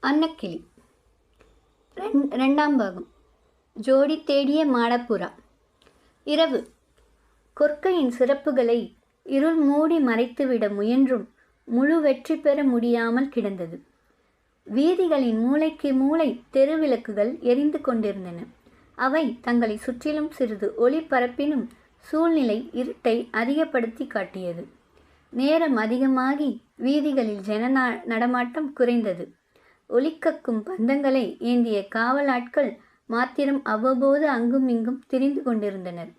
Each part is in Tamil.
அன்னக்கிளி ரெண்டாம் பாகம். ஜோடி தேடிய மாடப்புறா. இரவு. கொற்கையின் சிறப்புகளை இருள் மூடி மறைத்துவிட முயன்றும் முழு வெற்றி பெற முடியாமல் கிடந்தது. வீதிகளின் மூளைக்கு மூளை தெருவிளக்குகள் எரிந்து கொண்டிருந்தன. அவை தங்களை சுற்றிலும் சிறிது ஒளி பரப்பினும் சூழ்நிலை இருட்டை அதிகப்படுத்தி காட்டியது. நேரம் அதிகமாகி வீதிகளில் ஜன நடமாட்டம் குறைந்தது. ஒளிக்கக்கும் பந்தங்களை ஏந்திய காவலாட்கள் மாத்திரம் அவ்வப்போது அங்கும் இங்கும் திரிந்து கொண்டிருந்தனர்.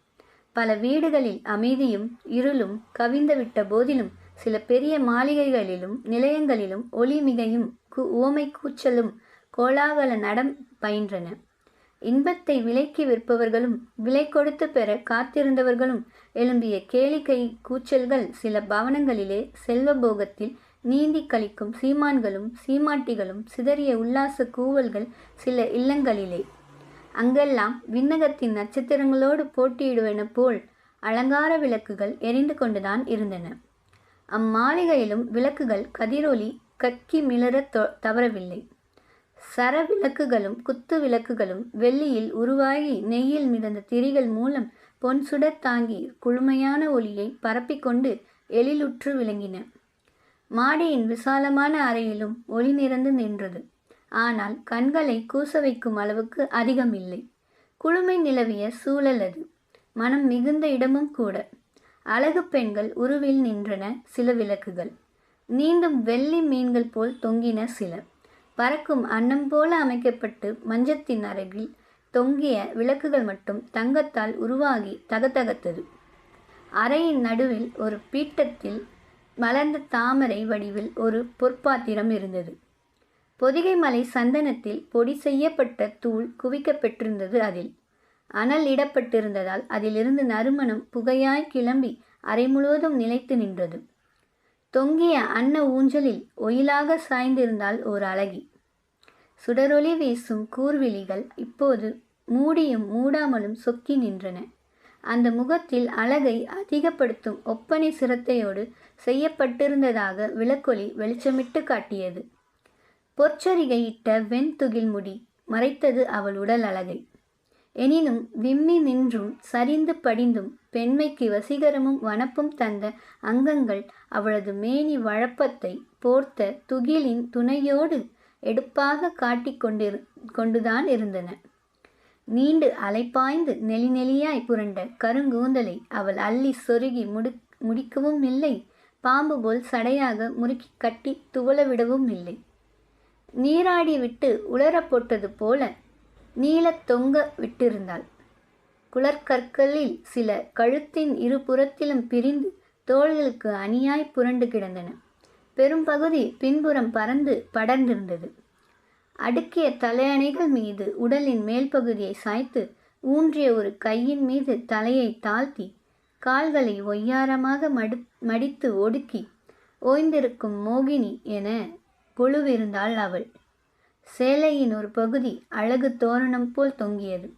பல வீடுகளில் அமைதியும் இருளும் கவிந்துவிட்ட போதிலும் சில பெரிய மாளிகைகளிலும் நிலையங்களிலும் ஒளி மிகையும் ஓமை கூச்சலும் கோலாகல நடம் பயின்றன. இன்பத்தை விலைக்கு விற்பவர்களும் விலை கொடுத்து பெற காத்திருந்தவர்களும் எழும்பிய கேளிக்கை கூச்சல்கள் சில பவனங்களிலே செல்வபோகத்தில் நீந்தி கழிக்கும் சீமான்களும் சீமாட்டிகளும் சிதறிய உல்லாச கூவல்கள் சில இல்லங்களிலே. அங்கெல்லாம் விண்ணகத்தின் நட்சத்திரங்களோடு போட்டியிடுவன போல் அலங்கார விளக்குகள் எரிந்து கொண்டுதான் இருந்தன. அம்மாளிகையிலும் விளக்குகள் கதிரொலி கக்கி மிளற தவறவில்லை. சர விளக்குகளும் குத்து விளக்குகளும் வெள்ளியில் உருவாகி நெய்யில் மிதந்த திரிகள் மூலம் பொன் சுடர் தாங்கி குளுமையான ஒளியை பரப்பிக்கொண்டு எழிலுற்று விளங்கின. மாடியின் விசாலமான அறையிலும் ஒளி நிறைந்து நின்றது. ஆனால் கண்களை கூச வைக்கும் அளவுக்கு அதிகமில்லை. குளுமை நிலவிய சூழல் அது. மனம் மிகுந்த இடமும் கூட. அழகு பெண்கள் உருவில் நின்றன சில விளக்குகள். நீந்தும் வெள்ளி மீன்கள் போல் தொங்கின சில. பறக்கும் அன்னம் போல அமைக்கப்பட்டு மஞ்சத்தின் அருகில் தொங்கிய விளக்குகள் மட்டும் தங்கத்தால் உருவாகி தகதகத்தது. அறையின் நடுவில் ஒரு பீட்டத்தில் மலர்ந்த தாமரை வடிவில் ஒரு பொற்பாத்திரம் இருந்தது. பொதிகை மலை சந்தனத்தில் பொடி செய்யப்பட்ட தூள் குவிக்கப்பட்டிருந்தது. அதில் அனல் இடப்பட்டிருந்ததால் அதிலிருந்து நறுமணம் புகையாய் கிளம்பி அறை முழுவதும் நிலைத்து நின்றது. தொங்கிய அன்ன ஊஞ்சலில் ஒயிலாக சாய்ந்திருந்தால் ஓர் அழகி. சுடரொளி வீசும் கூர்விழிகள் இப்போது மூடியும் மூடாமலும் சொக்கி நின்றன. அந்த முகத்தில் அழகை அதிகப்படுத்தும் ஒப்பனை சிரத்தையோடு செய்யப்பட்டிருந்ததாக விளக்கொளி வெளிச்சமிட்டு காட்டியது. பொற்சரிகையிட்ட வெண்துகில் முடி மறைத்தது அவள் உடல் அழகை. எனினும் விம்மி நின்றும் சரிந்து படிந்தும் பெண்மைக்கு வசீகரமும் வனப்பும் தந்த அங்கங்கள் அவளது மேனி வழப்பத்தை போர்த்த துகிலின் துணையோடு எடுப்பாக காட்டிக் கொண்டுதான் இருந்தன. நீண்டு அலைப்பாய்ந்து நெளி நெளியாய் புரண்ட கருங்கூந்தலை அவள் அள்ளி சொருகி முடிக்கவும் இல்லை. பாம்பு போல் சடையாக முறுக்கி கட்டி துவளவிடவும் இல்லை. நீராடி விட்டு உலர போட்டது போல நீளத் தொங்க விட்டிருந்தாள். குளற்கற்களில் சில கழுத்தின் இருபுறத்திலும் பிரிந்து தோள்களுக்கு அணியாய் புரண்டு கிடந்தன. பெரும்பகுதி பின்புறம் பறந்து படர்ந்திருந்தது. அடுக்கிய தலையணைகள் மீது உடலின் மேல் பகுதியை சாய்த்து ஊன்றிய ஒரு கையின் மீது தலையை தாழ்த்தி கால்களை ஒய்யாரமாக மடித்து ஒடுக்கி ஓய்ந்திருக்கும் மோகினி என கொழுவிருந்தாள் அவள். சேலையின் ஒரு பகுதி அழகு தோரணம் போல் தொங்கியது.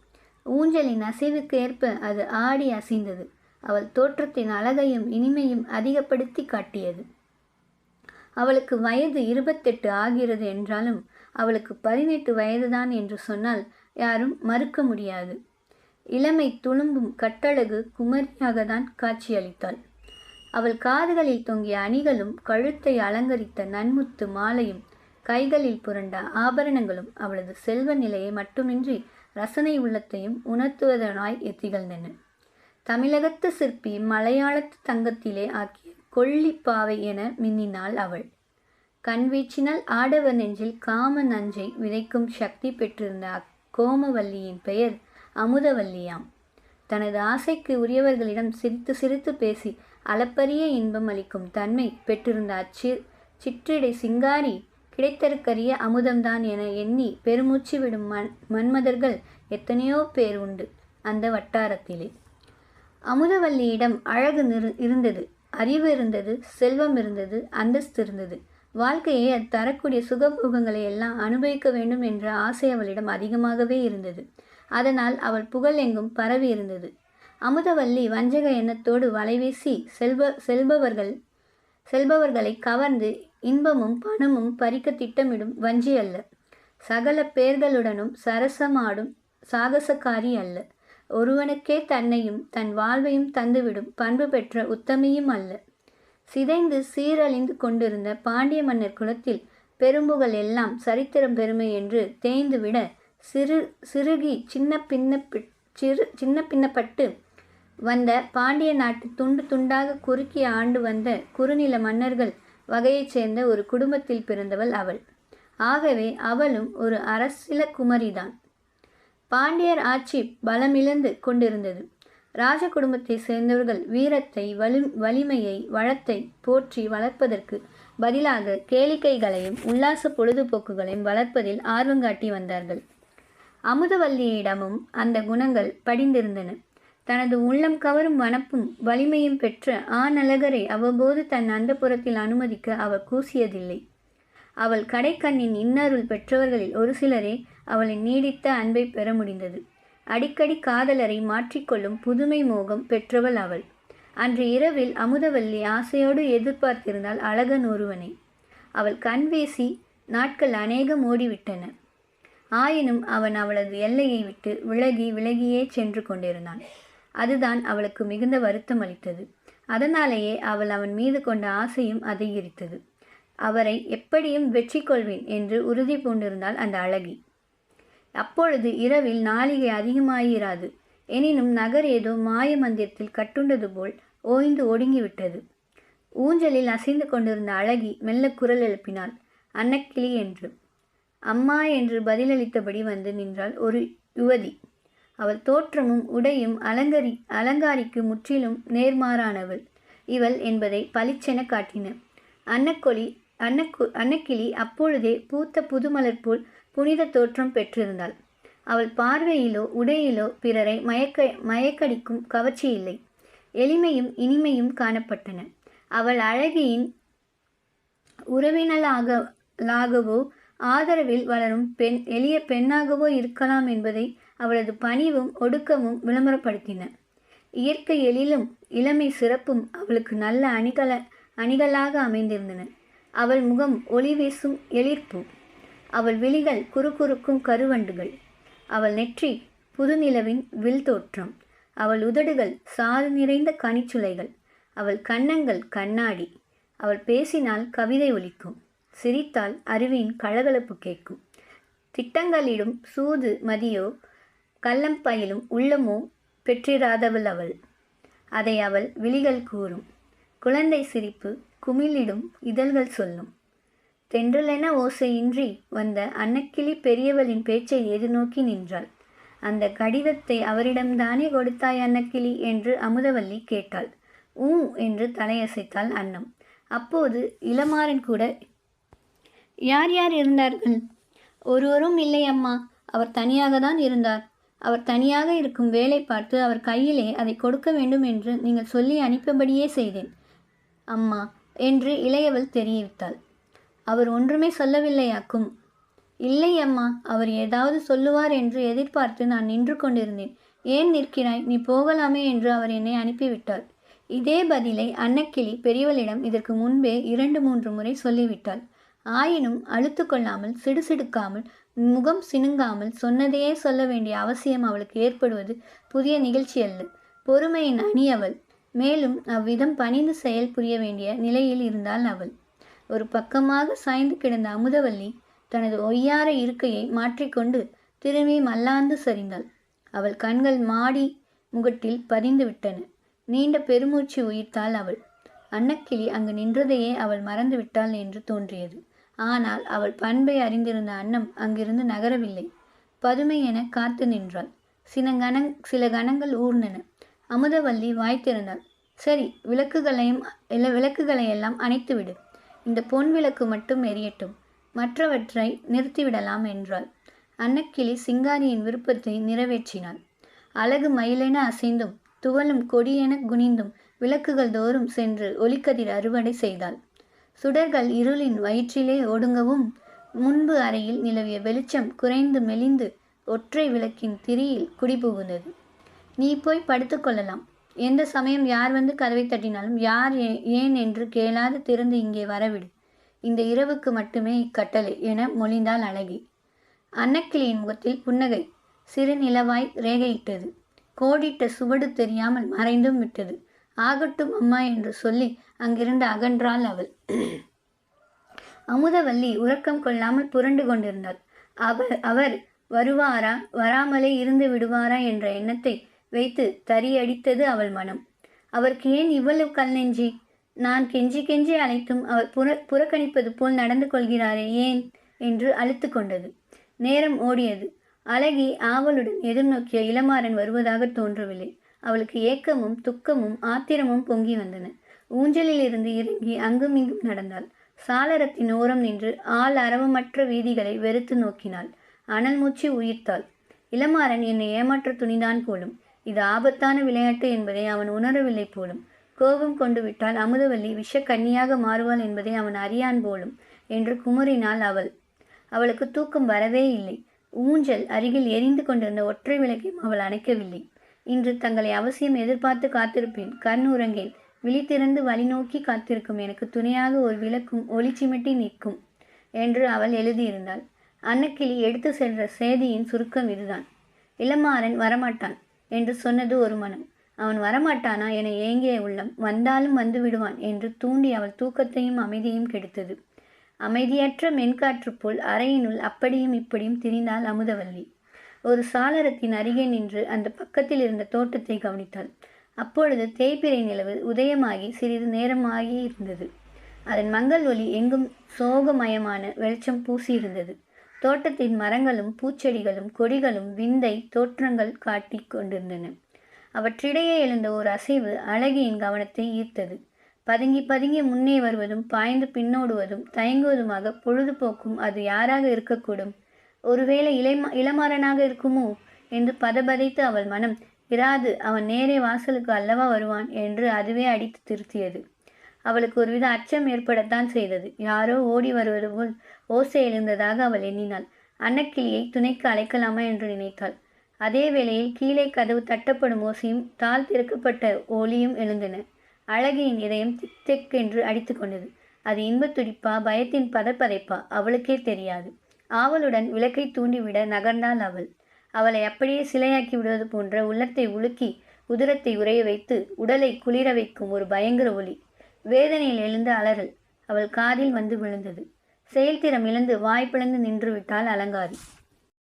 ஊஞ்சலின் அசைவுக்கு ஏற்ப அது ஆடி அசைந்தது. அவள் தோற்றத்தின் அழகையும் இனிமையும் அதிகப்படுத்தி காட்டியது. அவளுக்கு வயது 28 ஆகிறது என்றாலும் அவளுக்கு 18 வயதுதான் என்று சொன்னால் யாரும் மறுக்க முடியாது. இளமை துளும்பும் கட்டழகு குமரியாகத்தான் காட்சியளித்தாள். அவள் காதுகளில் தொங்கிய அணிகளும் கழுத்தை அலங்கரித்த நன்முத்து மாலையும் கைகளில் புரண்ட ஆபரணங்களும் அவளது செல்வ நிலையை மட்டுமின்றி ரசனை உள்ளத்தையும் உணர்த்துவதனாய் திகழ்ந்தன. தமிழகத்து சிற்பி மலையாளத்து தங்கத்திலே ஆக்கிய கொள்ளிப்பாவை என மின்னினாள் அவள். கண்வீச்சினால் ஆடவர் நெஞ்சில் காம நஞ்சை விதைக்கும் சக்தி பெற்றிருந்த அக்கோமவல்லியின் பெயர் அமுதவல்லியாம். தனது ஆசைக்கு உரியவர்களிடம் சிரித்து சிரித்து பேசி அளப்பரிய இன்பம் அளிக்கும் தன்மை பெற்றிருந்த சிற்றிடை சிங்காரி கிடைத்தற்கரிய அமுதம்தான் என எண்ணி பெருமூச்சு விடும் மன்மதர்கள் எத்தனையோ பேர் உண்டு அந்த வட்டாரத்திலே. அமுதவல்லியிடம் அழகு இருந்தது, அறிவு இருந்தது, செல்வம் இருந்தது, அந்தஸ்து இருந்தது. வாழ்க்கையை அது தரக்கூடிய சுகபோகங்களை எல்லாம் அனுபவிக்க வேண்டும் என்ற ஆசை அவளிடம் அதிகமாகவே இருந்தது. அதனால் அவள் புகழ் எங்கும் பரவி இருந்தது. அமுதவல்லி வஞ்சக எண்ணத்தோடு வலைவீசி செல்பவர்களை கவர்ந்து இன்பமும் பணமும் பறிக்க திட்டமிடும் வஞ்சி அல்ல. சகல பேர்களுடனும் சரசமாடும் சாகசக்காரி அல்ல. ஒருவனுக்கே தன்னையும் தன் வாழ்வையும் தந்துவிடும் பண்பு பெற்ற உத்தமியும் அல்ல. சிதைந்து சீரழிந்து கொண்டிருந்த பாண்டிய மன்னர் குலத்தில் பெரும்புகள் எல்லாம் சரித்திரம் பெருமை என்று தேய்ந்துவிட சிறுகி சின்ன பின்னப்பட்டு வந்த பாண்டிய நாட்டு துண்டு துண்டாக குறுக்கி ஆண்டு வந்த குறுநில மன்னர்கள் வகையைச் சேர்ந்த ஒரு குடும்பத்தில் பிறந்தவள் அவள். ஆகவே அவளும் ஒரு அரசில குமரிதான். பாண்டியர் ஆட்சி பலமிழந்து கொண்டிருந்தது. ராஜ குடும்பத்தை சேர்ந்தவர்கள் வீரத்தை வலிமையை வளத்தை போற்றி வளர்ப்பதற்கு பதிலாக கேளிக்கைகளையும் உல்லாச பொழுதுபோக்குகளையும் வளர்ப்பதில் ஆர்வங்காட்டி வந்தார்கள். அமுதவல்லியிடமும் அந்த குணங்கள் படிந்திருந்தன. தனது உள்ளம் கவரும் வனப்பும் வலிமையும் பெற்ற ஆனழகரை அவ்வப்போது தன் அந்தப்புறத்தில் அனுமதிக்க அவள் கூசியதில்லை. அவள் கடைக்கண்ணின் இன்னருள் பெற்றவர்களில் ஒரு சிலரே அவளின் நீடித்த அன்பை பெற முடிந்தது. அடிக்கடி காதலரை மாற்றிக்கொள்ளும் புதுமை மோகம் பெற்றவள் அவள். அன்று இரவில் அமுதவல்லி ஆசையோடு எதிர்பார்த்திருந்தாள் அழகன் ஒருவனை. அவள் கண் வீசி நாட்கள் அநேகம் ஓடிவிட்டன. ஆயினும் அவன் அவளது எல்லையை விட்டு விலகியே சென்று கொண்டிருந்தான். அதுதான் அவளுக்கு மிகுந்த வருத்தம் அளித்தது. அதனாலேயே அவள் அவன் மீது கொண்ட ஆசையும் அதிகரித்தது. அவரை எப்படியும் வெற்றி கொள்வேன் என்று உறுதி பூண்டிருந்தாள் அந்த அழகி. அப்பொழுது இரவில் நாளிகை அதிகமாயிராது. எனினும் நகர் ஏதோ மாய மந்திரத்தில் கட்டுண்டது போல் ஓய்ந்து ஒடுங்கிவிட்டது. ஊஞ்சலில் அசைந்து கொண்டிருந்த அழகி மெல்ல குரல் எழுப்பினாள், அன்னக்கிளி என்று. அம்மா என்று பதிலளித்தபடி வந்து நின்றாள் ஒரு யுவதி. அவள் தோற்றமும் உடையும் அலங்காரிக்கு முற்றிலும் நேர்மாறானவள் இவள் என்பதை பளிச்சென காட்டின. அன்னக்கிளி அப்பொழுதே பூத்த புதுமலர் போல் புனித தோற்றம் பெற்றிருந்தாள். அவள் பார்வையிலோ உடையிலோ பிறரை மயக்கடிக்கும் கவர்ச்சி இல்லை. எளிமையும் இனிமையும் காணப்பட்டன. அவள் அழகியின் உறவினலாகவோ ஆதரவில் வளரும் எளிய பெண்ணாகவோ இருக்கலாம் என்பதை அவளது பணிவும் ஒடுக்கமும் விளம்பரப்படுத்தின. இயற்கை எழிலும் இளமை சிறப்பும் அவளுக்கு நல்ல அணிகளாக அமைந்திருந்தன. அவள் முகம் ஒளி வீசும் எழிற்பூ. அவள் விழிகள் குறுகுறுக்கும் கருவண்டுகள். அவள் நெற்றி புதுநிலவின் வில் தோற்றம். அவள் உதடுகள் சாறு நிறைந்த கனிச்சுளைகள். அவள் கன்னங்கள் கண்ணாடி. அவள் பேசினால் கவிதை ஒலிக்கும். சிரித்தால் அருவியின் கலகலப்பு கேட்கும். திட்டங்களிடும் சூது மதியோ கள்ளம் பயிலும் உள்ளமோ பெற்றிராதவள் அவள். அதை அவள் விழிகள் கூறும். குழந்தை சிரிப்பு குமிழிடும் இதழ்கள் சொல்லும். தென்றலென ஓசையின்றி வந்த அன்னக்கிளி பெரியவளின் பேச்சை எதிர்நோக்கி நின்றாள். அந்த கடிதத்தை அவரிடம்தானே கொடுத்தாய் அன்னக்கிளி என்று அமுதவல்லி கேட்டாள். என்று தலையசைத்தாள் அன்னம். அப்போது இளமாறன் கூட, யார் யார் இருந்தார்கள்? ஒருவரும் இல்லை அம்மா. அவர் தனியாக தான் இருந்தார். அவர் தனியாக இருக்கும் வேலை பார்த்து அவர் கையிலே அதை கொடுக்க வேண்டும் என்று நீங்கள் சொல்லி அனுப்பியபடியே செய்தேன் அம்மா என்று இளையவள் தெரிவித்தாள். அவர் ஒன்றுமே சொல்லவில்லையாக்கும். இல்லை அம்மா, அவர் ஏதாவது சொல்லுவார் என்று எதிர்பார்த்து நான் நின்று கொண்டிருந்தேன். ஏன் நிற்கிறாய்? நீ போகலாமே என்று அவர் என்னை அனுப்பிவிட்டார். இதே பதிலை அன்னக்கிளி பெரியவளிடம் இதற்கு முன்பே 2-3 முறை சொல்லிவிட்டாள். ஆயினும் அழுத்து கொள்ளாமல் சிடுசிடுக்காமல் முகம் சினுங்காமல் சொன்னதையே சொல்ல வேண்டிய அவசியம் அவளுக்கு ஏற்படுவது புதிய நிகழ்ச்சி அல்ல. பொறுமையின் அணி அவள். மேலும் அவ்விதம் பணிந்து செயல் புரிய வேண்டிய நிலையில் இருந்தாள் அவள். ஒரு பக்கமாக சாய்ந்து கிடந்த அமுதவல்லி தனது ஒய்யார இருக்கையை மாற்றிக்கொண்டு திரும்பி மல்லாந்து சரிந்தாள். அவள் கண்கள் மாடி முகட்டில் பதிந்து விட்டன. நீண்ட பெருமூச்சு உயிர்த்தாள் அவள். அன்னக்கிளி அங்கு நின்றதையே அவள் மறந்து விட்டாள் என்று தோன்றியது. ஆனால் அவள் பண்பை அறிந்திருந்த அன்னம் அங்கிருந்து நகரவில்லை. பதுமை என காத்து நின்றாள். சில கணங்கள் ஊர்ந்தன. அமுதவல்லி வாய்த்திருந்தாள். சரி, விளக்குகளையெல்லாம் அணைத்துவிடு. இந்த பொன் விளக்கு மட்டும் எரியட்டும். மற்றவற்றை நிறுத்திவிடலாம் என்றாள். அன்னக்கிளி சிங்காரியின் விருப்பத்தை நிறைவேற்றினாள். அழகு மயிலென அசைந்தும் துவலும் கொடியென குனிந்தும் விளக்குகள் தோறும் சென்று ஒளிக்கதிர் அறுவடை செய்தாள். சுடர்கள் இருளின் வயிற்றிலே ஒடுங்கவும் முன்பு அறையில் நிலவிய வெளிச்சம் குறைந்து மெலிந்து ஒற்றை விளக்கின் திரியில் குடிபுகுந்தது. நீ போய் படுத்துக்கொள்ளலாம். எந்த சமயம் யார் வந்து கதவை தட்டினாலும் யார் ஏன் என்று கேளாது திறந்து இங்கே வரவிடு. இந்த இரவுக்கு மட்டுமே இக்கட்டளை என மொழிந்தாள் அழகி. அன்னக்கிளியின் முகத்தில் புன்னகை சிறு நிலவாய் ரேகையிட்டது. கோடிட்ட சுவடு தெரியாமல் மறைந்தும் விட்டது. ஆகட்டும் அம்மா என்று சொல்லி அங்கிருந்து அகன்றாள் அவள். அமுதவல்லி உறக்கம் கொள்ளாமல் புரண்டு கொண்டிருந்தாள். அவர் வருவாரா, வராமலே இருந்து விடுவாரா என்ற எண்ணத்தை வைத்து தறியடித்தது அவள் மனம். அவருக்கு ஏன் இவ்வளவு கல் நெஞ்சி? நான் கெஞ்சி கெஞ்சி அழைத்தும் அவர் புறக்கணிப்பது போல் நடந்து கொள்கிறாரே ஏன் என்று அழுத்து கொண்டது. நேரம் ஓடியது. அழகி ஆவலுடன் எதிர்நோக்கிய இளமாறன் வருவதாக தோன்றவில்லை. அவளுக்கு ஏக்கமும் துக்கமும் ஆத்திரமும் பொங்கி வந்தன. ஊஞ்சலில் இருந்து இறங்கி அங்கும் இங்கும் நடந்தாள். சாளரத்தின் ஓரம் நின்று ஆள் அரவமற்ற வீதிகளை வெறுத்து நோக்கினாள். அனல் மூச்சு உயிர்த்தாள். இளமாறன் என்னை ஏமாற்ற துணிந்தான் போலும். இது ஆபத்தான விளையாட்டு என்பதை அவன் உணரவில்லை போலும். கோபம் கொண்டு விட்டால் அமுதவல்லி விஷக்கன்னியாக மாறுவாள் என்பதை அவன் அறியான் போலும் என்று குமுறினாள் அவள். அவளுக்கு தூக்கம் வரவே இல்லை. ஊஞ்சல் அருகில் எரிந்து கொண்டிருந்த ஒற்றை விளக்கையும் அவள் அணைக்கவில்லை. இன்று தங்களை அவசியம் எதிர்பார்த்து காத்திருப்பேன். கண் உறங்கேன். விழித்திறந்து வழி நோக்கி காத்திருக்கும் எனக்கு துணையாக ஒரு விளக்கும் ஒளி சிமிட்டி நிற்கும் என்று அவள் எழுதியிருந்தாள். அன்னக்கிளி எடுத்து சென்ற செய்தியின் சுருக்கம் இதுதான். இளமாறன் வரமாட்டான் என்று சொன்னது ஒரு மனம். அவன் வரமாட்டானா என ஏங்கிய உள்ளம் வந்தாலும் வந்து விடுவான் என்று தூண்டி அவள் தூக்கத்தையும் அமைதியையும் கெடுத்தது. அமைதியற்ற மென்காற்று போல் அறையினுள் அப்படியும் இப்படியும் திரிந்தாள் அமுதவல்லி. ஒரு சாளரத்தின் அருகே நின்று அந்த பக்கத்தில் இருந்த தோட்டத்தை கவனித்தாள். அப்பொழுது தேய்பிறை நிலவு உதயமாகி சிறிது நேரமாகி இருந்தது. அதன் மங்கள் ஒளி எங்கும் சோகமயமான வெளிச்சம் பூசியிருந்தது. தோட்டத்தின் மரங்களும் பூச்செடிகளும் கொடிகளும் விந்தை தோற்றங்கள் காட்டி கொண்டிருந்தன. அவற்றிடையே எழுந்த ஒரு அசைவு அழகியின் கவனத்தை ஈர்த்தது. பதுங்கி பதுங்கி முன்னே வருவதும் பாய்ந்து பின்னோடுவதும் தயங்குவதுமாக பொழுதுபோக்கும் அது யாராக இருக்கக்கூடும்? ஒருவேளை இளமாறனாக இருக்குமோ என்று பதபதைத்து அவள் மனம் இராது. அவன் நேரே வாசலுக்கு அல்லவா வருவான் என்று அதுவே அடித்து திருத்தியது. அவளுக்கு ஒருவித அச்சம் ஏற்படத்தான் செய்தது. யாரோ ஓடி வருவது போல் ஓசை எழுந்ததாக அவள் எண்ணினாள். அன்னக்கிளியை துணைக்கு அழைக்கலாமா என்று நினைத்தாள். அதே வேளையில் கீழே கதவு தட்டப்படும் ஓசையும் தாள் திறக்கப்பட்ட ஒலியும் எழுந்தன. அழகியின் இதயம் திக் திக் என்று அடித்து கொண்டது. அது இன்பத் துடிப்பா, பயத்தின் பதப்பதைப்பா அவளுக்கே தெரியாது. ஆவலுடன் விளக்கை தூண்டிவிட நகர்ந்தாள் அவள். அவளை அப்படியே சிலையாக்கி விடுவது போன்ற உள்ளத்தை உலுக்கி உதிரத்தை உறைய வைத்து உடலை குளிர வைக்கும் ஒரு பயங்கர ஒலி, வேதனையில் எழுந்த அலறல் அவள் காதில் வந்து விழுந்தது. செயல்திறம் இழந்து வாய் பிளந்து நின்று விட்டாள் அலங்காரி.